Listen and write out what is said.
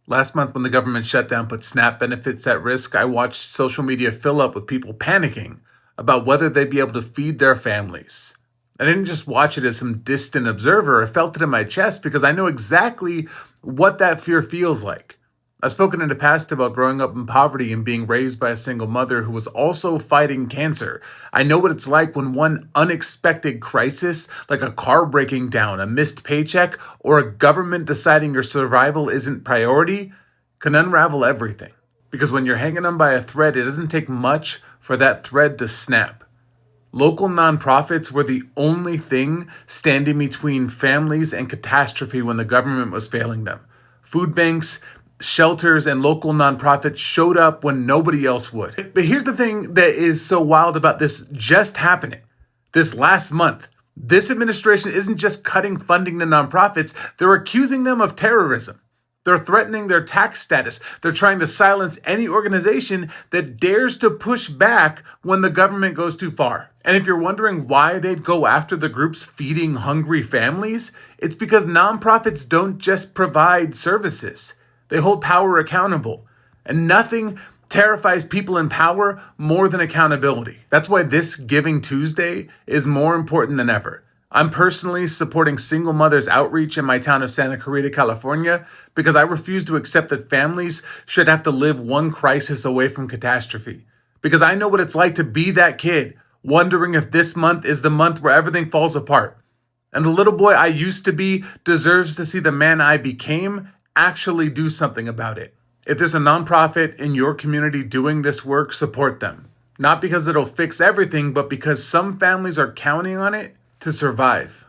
Last month, when the government shutdown put SNAP benefits at risk, I watched social media fill up with people panicking about whether they'd be able to feed their families. I didn't just watch it as some distant observer, I felt it in my chest because I know exactly what that fear feels like. I've spoken in the past about growing up in poverty and being raised by a single mother who was also fighting cancer. I know what it's like when one unexpected crisis, like a car breaking down, a missed paycheck, or a government deciding your survival isn't priority, can unravel everything. Because when you're hanging on by a thread, it doesn't take much for that thread to snap. Local nonprofits were the only thing standing between families and catastrophe when the government was failing them. Food banks, shelters, and local nonprofits showed up when nobody else would. But here's the thing that is so wild about this just happening. This last month, this administration isn't just cutting funding to nonprofits, they're accusing them of terrorism. They're threatening their tax status. They're trying to silence any organization that dares to push back when the government goes too far. And if you're wondering why they'd go after the groups feeding hungry families, it's because nonprofits don't just provide services. They hold power accountable. And nothing terrifies people in power more than accountability. That's why this Giving Tuesday is more important than ever. I'm personally supporting single mothers outreach in my town of Santa Clarita, California, because I refuse to accept that families should have to live one crisis away from catastrophe. Because I know what it's like to be that kid, wondering if this month is the month where everything falls apart. And the little boy I used to be deserves to see the man I became actually do something about it. If there's a nonprofit in your community doing this work, support them. Not because it'll fix everything, but because some families are counting on it to survive.